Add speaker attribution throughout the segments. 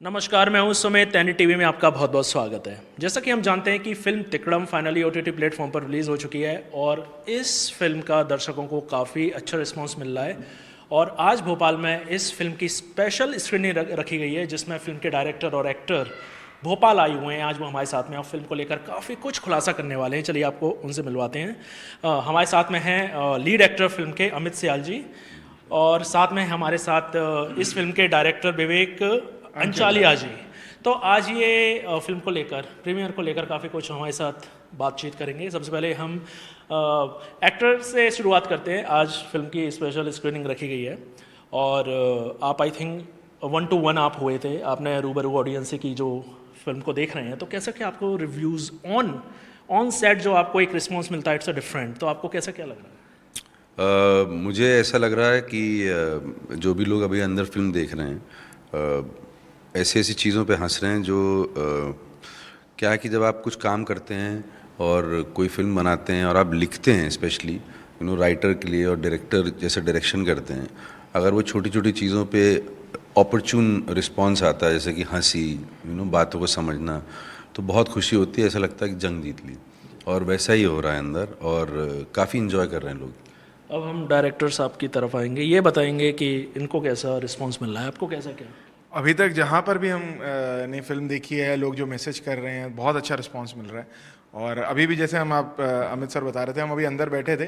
Speaker 1: नमस्कार, मैं हूं सुमित। एनी टीवी में आपका बहुत बहुत स्वागत है। जैसा कि हम जानते हैं कि फिल्म तिकड़म फाइनली ओटीटी प्लेटफॉर्म पर रिलीज़ हो चुकी है और इस फिल्म का दर्शकों को काफ़ी अच्छा रिस्पांस मिल रहा है। और आज भोपाल में इस फिल्म की स्पेशल स्क्रीनिंग रखी गई है, जिसमें फिल्म के डायरेक्टर और एक्टर भोपाल आए हुए हैं। आज वो हमारे साथ में और फिल्म को लेकर काफ़ी कुछ खुलासा करने वाले हैं। चलिए आपको उनसे मिलवाते हैं। हमारे साथ में हैं लीड एक्टर फिल्म के अमित सियाल जी, और साथ में हमारे साथ इस फिल्म के डायरेक्टर विवेक अंचालिया जी। तो आज ये फिल्म को लेकर, प्रीमियर को लेकर काफ़ी कुछ हमारे साथ बातचीत करेंगे। सबसे पहले हम एक्टर से शुरुआत करते हैं। आज फिल्म की स्पेशल स्क्रीनिंग रखी गई है और आप आई थिंक 1-1 आप हुए थे, आपने रूबरू ऑडियंस से की जो फिल्म को देख रहे हैं। तो कैसा क्या आपको रिव्यूज़ ऑन सेट जो आपको एक रिस्पॉन्स मिलता है, इट्स अ डिफरेंट, तो आपको कैसा क्या लग रहा है?
Speaker 2: मुझे ऐसा लग रहा है कि जो भी लोग अभी अंदर फिल्म देख रहे हैं ऐसी ऐसी चीज़ों पे हंस रहे हैं जो क्या है कि जब आप कुछ काम करते हैं और कोई फिल्म बनाते हैं और आप लिखते हैं, स्पेशली राइटर के लिए और डायरेक्टर जैसे डायरेक्शन करते हैं, अगर वो छोटी छोटी चीज़ों पे ऑपरचून रिस्पॉन्स आता है, जैसे कि हंसी, बातों को समझना, तो बहुत खुशी होती है। ऐसा लगता है कि जंग जीत ली, और वैसा ही हो रहा है अंदर, और काफ़ी इन्जॉय कर रहे हैं लोग।
Speaker 1: अब हम डायरेक्टर साहब की तरफ आएंगे, ये बताएंगे कि इनको कैसा रिस्पांस मिल रहा है, आपको कैसा क्या?
Speaker 3: अभी तक जहाँ पर भी हम ने फिल्म देखी है, लोग जो मैसेज कर रहे हैं, बहुत अच्छा रिस्पांस मिल रहा है। और अभी भी जैसे हम आप अमित सर बता रहे थे, हम अभी अंदर बैठे थे,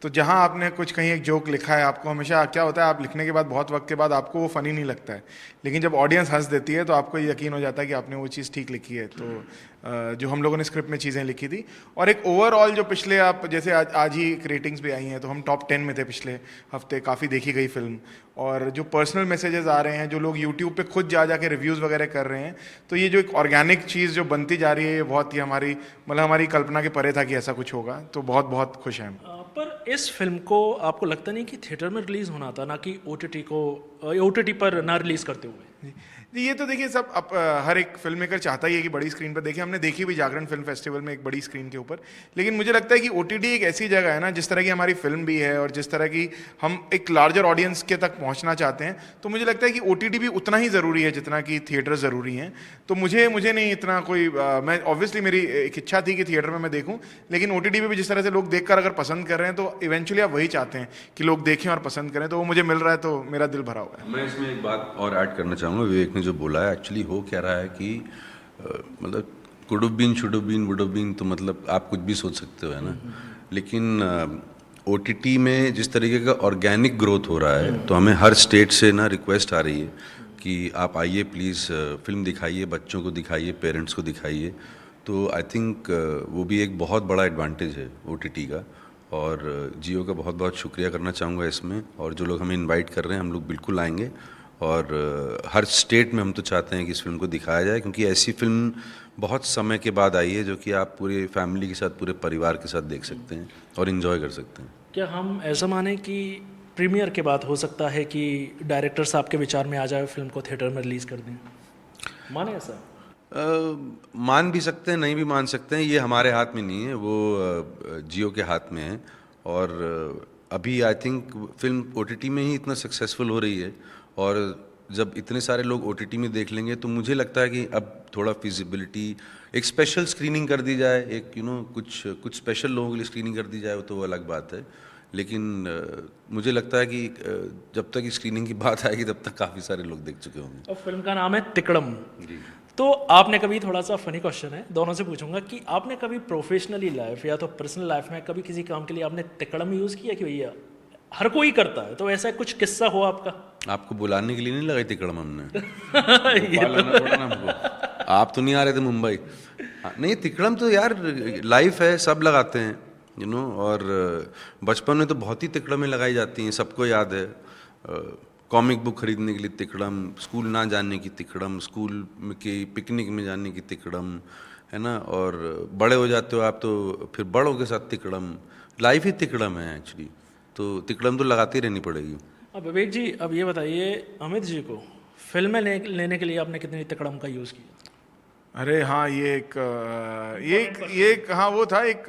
Speaker 3: तो जहाँ आपने कुछ कहीं एक जोक लिखा है, आपको हमेशा क्या होता है, आप लिखने के बाद बहुत वक्त के बाद आपको वो फ़नी नहीं लगता है, लेकिन जब ऑडियंस हंस देती है तो आपको यकीन हो जाता है कि आपने वो चीज़ ठीक लिखी है। तो जो हम लोगों ने स्क्रिप्ट में चीज़ें लिखी थी, और एक ओवरऑल जो पिछले आप जैसे आज ही रेटिंग्स भी आई हैं, तो हम टॉप 10 में थे पिछले हफ्ते, काफ़ी देखी गई फिल्म। और जो पर्सनल मैसेजेस आ रहे हैं, जो लोग यूट्यूब पे खुद जा के रिव्यूज़ वगैरह कर रहे हैं, तो ये जो एक ऑर्गेनिक चीज़ जो बनती जा रही है, ये बहुत ही हमारी मतलब हमारी कल्पना के परे था कि ऐसा कुछ होगा। तो बहुत बहुत खुश हैं हम।
Speaker 1: पर इस फिल्म को आपको लगता नहीं कि थिएटर में रिलीज़ होना था, ना कि ओटीटी पर ना रिलीज़ करते हुए?
Speaker 3: जी, ये तो देखिए सब हर एक फिल्म मेकर चाहता ही है कि बड़ी स्क्रीन पर देखें। हमने देखी भी जागरण फिल्म फेस्टिवल में एक बड़ी स्क्रीन के ऊपर, लेकिन मुझे लगता है कि ओटीटी एक ऐसी जगह है ना, जिस तरह की हमारी फिल्म भी है और जिस तरह की हम एक लार्जर ऑडियंस के तक पहुंचना चाहते हैं, तो मुझे लगता है कि ओटीटी भी उतना ही ज़रूरी है जितना कि थिएटर ज़रूरी हैं। तो मुझे नहीं इतना कोई मैं ऑब्वियसली मेरी एक इच्छा थी कि थिएटर में मैं देखूँ, लेकिन ओटीटी पे भी जिस तरह से लोग देखकर अगर पसंद कर रहे हैं, तो इवेंचुअली आप वही चाहते हैं कि लोग देखें और पसंद करें, तो वो मुझे मिल रहा है, तो मेरा दिल भरा हुआ है।
Speaker 2: मैं इसमें एक बात और ऐड करना चाहूँगा। विवेक ने जो बोला है, एक्चुअली हो क्या रहा है कि मतलब could have been, should have been, would have been, तो मतलब आप कुछ भी सोच सकते हो, है ना। लेकिन ओटीटी में जिस तरीके का ऑर्गेनिक ग्रोथ हो रहा है, तो हमें हर स्टेट से ना रिक्वेस्ट आ रही है कि आप आइए प्लीज़, फिल्म दिखाइए, बच्चों को दिखाइए, पेरेंट्स को दिखाइए। तो आई थिंक वो भी एक बहुत बड़ा एडवांटेज है ओटीटी का, और जियो का बहुत बहुत शुक्रिया करना चाहूँगा इसमें। और जो लोग हमें इनवाइट कर रहे हैं, हम लोग बिल्कुल आएंगे, और हर स्टेट में हम तो चाहते हैं कि इस फिल्म को दिखाया जाए, क्योंकि ऐसी फिल्म बहुत समय के बाद आई है जो कि आप पूरे फैमिली के साथ, पूरे परिवार के साथ देख सकते हैं और इन्जॉय कर सकते हैं।
Speaker 1: क्या हम ऐसा माने कि प्रीमियर के बाद हो सकता है कि डायरेक्टर साहब के विचार में आ जाए फिल्म को थिएटर में रिलीज़ कर दें? माने ऐसा?
Speaker 2: मान भी सकते हैं, नहीं भी मान सकते हैं, ये हमारे हाथ में नहीं है, वो जियो के हाथ में है। और अभी आई थिंक फिल्म ओटीटी में ही इतना सक्सेसफुल हो रही है, और जब इतने सारे लोग ओटीटी में देख लेंगे, तो मुझे लगता है कि अब थोड़ा फिजिबिलिटी, एक स्पेशल स्क्रीनिंग कर दी जाए, एक कुछ स्पेशल लोगों के लिए स्क्रीनिंग कर दी जाए, तो वो अलग बात है। लेकिन मुझे लगता है कि जब तक स्क्रीनिंग की बात आएगी, तब तक काफ़ी सारे लोग देख चुके होंगे।
Speaker 1: और फिल्म का नाम है तिकड़म।
Speaker 2: जी।
Speaker 1: तो आपने कभी, थोड़ा सा फनी क्वेश्चन है, दोनों से पूछूंगा कि आपने कभी प्रोफेशनली लाइफ या तो पर्सनल लाइफ में कभी किसी काम के लिए आपने तिकड़म यूज़ किया कि भैया हर कोई करता है, तो ऐसा कुछ किस्सा हो आपका?
Speaker 2: आपको बुलाने के लिए नहीं लगाई तिकड़म हमने।
Speaker 1: ये
Speaker 2: भोपाल आना पड़ा ना हमको, आप तो नहीं आ रहे थे मुंबई। हाँ, नहीं, तिकड़म तो यार लाइफ है, सब लगाते हैं, और बचपन में तो बहुत ही तिकड़में लगाई जाती हैं, सबको याद है। कॉमिक बुक खरीदने के लिए तिकड़म, स्कूल ना जाने की तिकड़म, स्कूल के पिकनिक में जाने की तिकड़म, है ना। और बड़े हो जाते हो आप, तो फिर बड़ों के साथ तिकड़म, लाइफ ही तिकड़म है एक्चुअली। तो तिकड़म तो लगाती रहनी पड़ेगी।
Speaker 1: अब विवेक जी, अब ये बताइए अमित जी को, फिल्म में लेने के लिए आपने कितनी तिकड़म का यूज़ किया?
Speaker 3: अरे हाँ, हाँ, वो था एक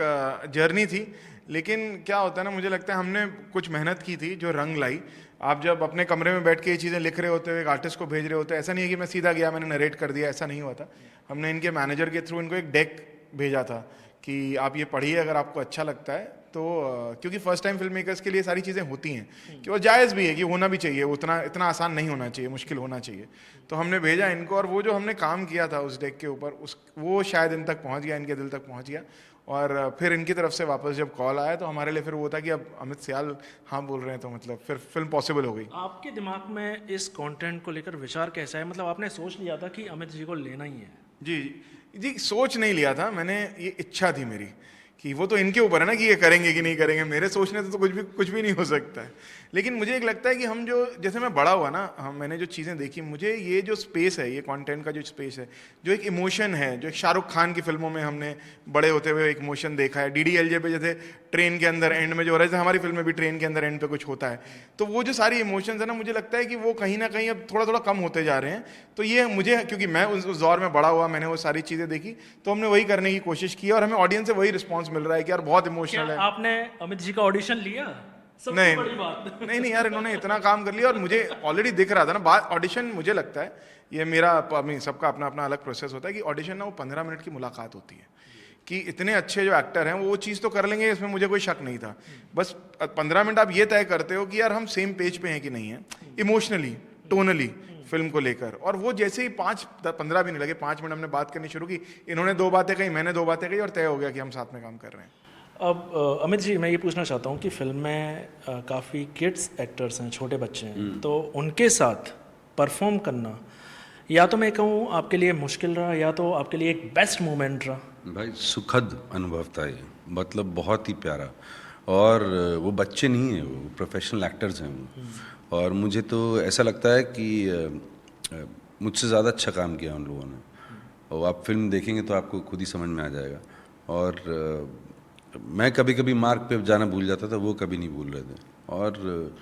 Speaker 3: जर्नी थी। लेकिन क्या होता है ना, मुझे लगता है हमने कुछ मेहनत की थी जो रंग लाई। आप जब अपने कमरे में बैठ के ये चीज़ें लिख रहे होते हो, एक आर्टिस्ट को भेज रहे होते हो, ऐसा नहीं है कि मैं सीधा गया मैंने नरेट कर दिया, ऐसा नहीं हुआ था। हमने इनके मैनेजर के थ्रू इनको एक डेक भेजा था कि आप ये पढ़िए, अगर आपको अच्छा लगता है तो क्योंकि फर्स्ट टाइम फिल्म मेकर्स के लिए सारी चीज़ें होती हैं कि वो जायज़ भी है कि होना भी चाहिए, वो इतना आसान नहीं होना चाहिए, मुश्किल होना चाहिए। तो हमने भेजा इनको, और वो जो हमने काम किया था उस डेक के ऊपर, वो शायद इन तक पहुंच गया, इनके दिल तक पहुंच गया। और फिर इनकी तरफ से वापस जब कॉल आया तो हमारे लिए फिर वो था कि अब अमित सियाल हाँ बोल रहे हैं, तो मतलब फिर फिल्म पॉसिबल हो गई।
Speaker 1: आपके दिमाग में इस कंटेंट को लेकर विचार कैसा है? मतलब आपने सोच लिया था कि अमित जी को लेना ही है?
Speaker 3: जी जी, सोच नहीं लिया था मैंने, ये इच्छा थी मेरी कि वो तो इनके ऊपर है ना कि ये करेंगे कि नहीं करेंगे, मेरे सोचने से तो कुछ भी नहीं हो सकता है। लेकिन मुझे एक लगता है कि हम जो, जैसे मैं बड़ा हुआ ना, मैंने जो चीज़ें देखी, मुझे ये जो स्पेस है, ये कंटेंट का जो स्पेस है, जो एक इमोशन है, जो एक शाहरुख खान की फिल्मों में हमने बड़े होते हुए एक इमोशन देखा है, DDLJ पे जैसे ट्रेन के अंदर एंड में जो हो रहा है, जैसे हमारी फिल्म में भी ट्रेन के अंदर एंड पे कुछ होता है, तो वो जो सारी इमोशंस है ना, मुझे लगता है कि वो कहीं ना कहीं अब थोड़ा थोड़ा कम होते जा रहे हैं। तो ये मुझे, क्योंकि मैं उस दौर में बड़ा हुआ, मैंने वो सारी चीज़ें देखी, तो हमने वही करने की कोशिश की और हमें ऑडियंस से वही रिस्पॉन्स मिल रहा है कि यार बहुत इमोशनल है।
Speaker 1: आपने अमित जी का ऑडिशन लिया? सबसे
Speaker 3: नहीं
Speaker 1: बड़ी बात।
Speaker 3: नहीं यार, इन्होंने इतना काम कर लिया और मुझे ऑलरेडी दिख रहा था ना। बात ऑडिशन, मुझे लगता है ये मेरा, सबका अपना अपना अलग प्रोसेस होता है कि ऑडिशन ना वो 15 मिनट की मुलाकात होती है, कि इतने अच्छे जो एक्टर हैं वो चीज़ तो कर लेंगे, इसमें मुझे कोई शक नहीं था। बस 15 मिनट आप ये तय करते हो कि यार हम सेम पेज पे हैं कि नहीं है, इमोशनली, टोनली, फिल्म को लेकर। और वो जैसे ही 5-15 भी नहीं लगे, 5 मिनट हमने बात करनी शुरू की, इन्होंने 2 बातें कही, मैंने 2 बातें कही, और तय हो गया कि हम साथ में काम कर रहे हैं।
Speaker 1: अब अमित जी, मैं ये पूछना चाहता हूँ कि फिल्म में काफ़ी किड्स एक्टर्स हैं, छोटे बच्चे हैं, तो उनके साथ परफॉर्म करना, या तो मैं कहूँ आपके लिए मुश्किल रहा, या तो आपके लिए एक बेस्ट मोमेंट रहा?
Speaker 2: भाई सुखद अनुभव था ये, मतलब बहुत ही प्यारा। और वो बच्चे नहीं हैं, वो प्रोफेशनल एक्टर्स हैं वो। और मुझे तो ऐसा लगता है कि मुझसे ज़्यादा अच्छा काम किया उन लोगों ने, और आप फिल्म देखेंगे तो आपको खुद ही समझ में आ जाएगा। और मैं कभी कभी मार्क पे जाना भूल जाता था, वो कभी नहीं भूल रहे थे। और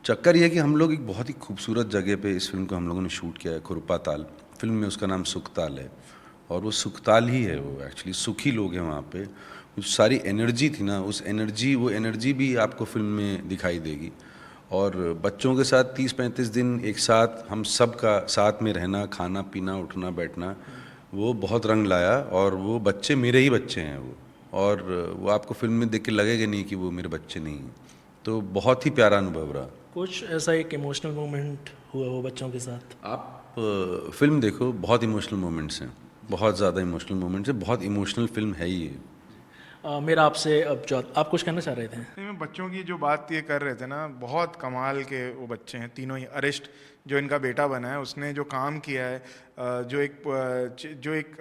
Speaker 2: चक्कर ये है कि हम लोग एक बहुत ही खूबसूरत जगह पे इस फिल्म को हम लोगों ने शूट किया है, खुरपा ताल। फिल्म में उसका नाम सुखताल है, और वो सुखताल ही है, वो एक्चुअली सुखी लोग हैं वहाँ पे। जो सारी एनर्जी थी ना, वो एनर्जी भी आपको फिल्म में दिखाई देगी। और बच्चों के साथ 30-35 दिन एक साथ हम सब का साथ में रहना, खाना पीना, उठना बैठना, वो बहुत रंग लाया। और वो बच्चे मेरे ही बच्चे हैं वो, और वो आपको फिल्म में देख के लगेगा नहीं कि वो मेरे बच्चे नहीं हैं। तो बहुत ही प्यारा अनुभव रहा।
Speaker 1: कुछ ऐसा एक इमोशनल मोमेंट हुआ हो बच्चों के साथ?
Speaker 2: आप फिल्म देखो, बहुत इमोशनल मोमेंट्स हैं, बहुत ज़्यादा इमोशनल मोमेंट्स हैं, बहुत इमोशनल फिल्म है ही ये।
Speaker 1: मेरा आपसे अब जो आप कुछ कहना चाह रहे थे?
Speaker 3: नहीं, मैं बच्चों की जो बात ये कर रहे थे ना, बहुत कमाल के वो बच्चे हैं तीनों ही। अरिस्ट जो इनका बेटा बना है, उसने जो काम किया है, जो एक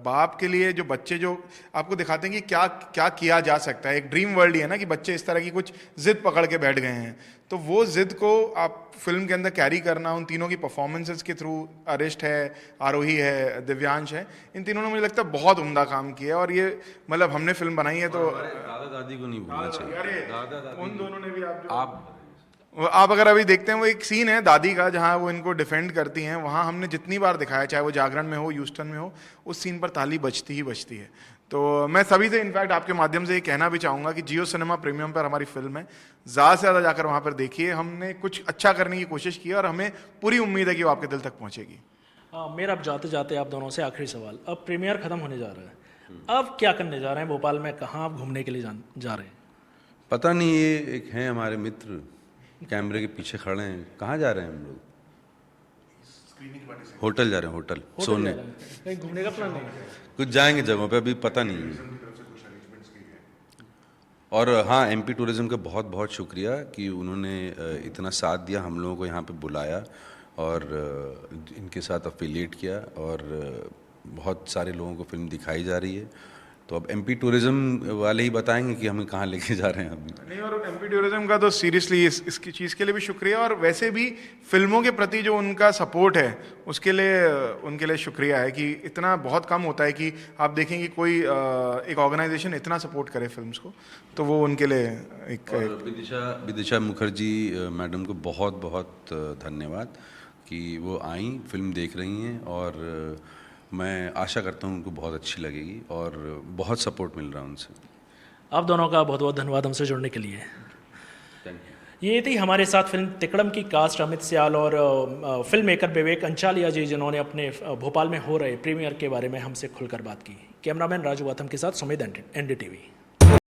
Speaker 3: बाप के लिए, जो बच्चे जो आपको दिखाते हैं कि क्या क्या किया जा सकता है। एक ड्रीम वर्ल्ड ही है ना कि बच्चे इस तरह की कुछ जिद पकड़ के बैठ गए हैं, तो वो जिद को आप फिल्म के अंदर कैरी करना, उन तीनों की परफॉर्मेंसेस के थ्रू, अरिस्ट है, आरोही है, दिव्यांश है, इन तीनों ने मुझे लगता है बहुत उम्दा काम किया। और ये मतलब हमने फिल्म बनाई है तो
Speaker 2: दादा दादी को नहीं भूलना चाहिए।
Speaker 3: उन दोनों ने भी, आप अगर अभी देखते हैं, वो एक सीन है दादी का जहाँ वो इनको डिफेंड करती हैं, वहाँ हमने जितनी बार दिखाया, चाहे वो जागरण में हो, ह्यूस्टन में हो, उस सीन पर ताली बजती ही बजती है। तो मैं सभी से इनफैक्ट आपके माध्यम से ये कहना भी चाहूँगा कि जियो सिनेमा प्रीमियम पर हमारी फिल्म है, ज़्यादा से ज़्यादा जाकर वहाँ पर देखिए। हमने कुछ अच्छा करने की कोशिश की और हमें पूरी उम्मीद है कि वो आपके दिल तक पहुँचेगी।
Speaker 1: मेरा अब जाते जाते आप दोनों से आखिरी सवाल, अब प्रीमियर ख़त्म होने जा रहा है, अब क्या करने जा रहे हैं भोपाल में? कहाँ आप घूमने के लिए जा रहे हैं?
Speaker 2: पता नहीं, ये एक हैं हमारे मित्र, कैमरे के पीछे खड़े हैं। कहाँ जा रहे हैं हम लोग? होटल जा रहे हैं, होटल सोने।
Speaker 1: कहीं घूमने का प्लान नहीं है?
Speaker 2: कुछ जाएंगे जगहों पे, अभी पता नहीं है। और हाँ, MP टूरिज़्म का बहुत बहुत शुक्रिया कि उन्होंने इतना साथ दिया, हम लोगों को यहाँ पे बुलाया और इनके साथ अफिलिएट किया, और बहुत सारे लोगों को फिल्म दिखाई जा रही है। तो अब MP टूरिज़्म वाले ही बताएंगे कि हमें कहाँ लेके जा रहे हैं अभी।
Speaker 3: नहीं, और MP टूरिज़्म का तो सीरियसली इसकी चीज़ के लिए भी शुक्रिया, और वैसे भी फिल्मों के प्रति जो उनका सपोर्ट है उसके लिए उनके लिए शुक्रिया है कि इतना बहुत कम होता है कि आप देखें कि कोई एक ऑर्गेनाइजेशन इतना सपोर्ट करे फिल्म्स को, तो वो उनके लिए एक
Speaker 2: विदिशा मुखर्जी मैडम को बहुत बहुत धन्यवाद कि वो आई, फिल्म देख रही हैं, और मैं आशा करता हूँ उनको बहुत अच्छी लगेगी, और बहुत सपोर्ट मिल रहा है उनसे।
Speaker 1: आप दोनों का बहुत बहुत धन्यवाद हमसे जुड़ने के लिए।
Speaker 2: Thank you.
Speaker 1: ये थी हमारे साथ फिल्म तिकड़म की कास्ट अमित सियाल और फिल्म मेकर विवेक अंचालिया जी, जिन्होंने अपने भोपाल में हो रहे प्रीमियर के बारे में हमसे खुलकर बात की। कैमरामैन राजू गौतम के साथ सुमित, NDTV।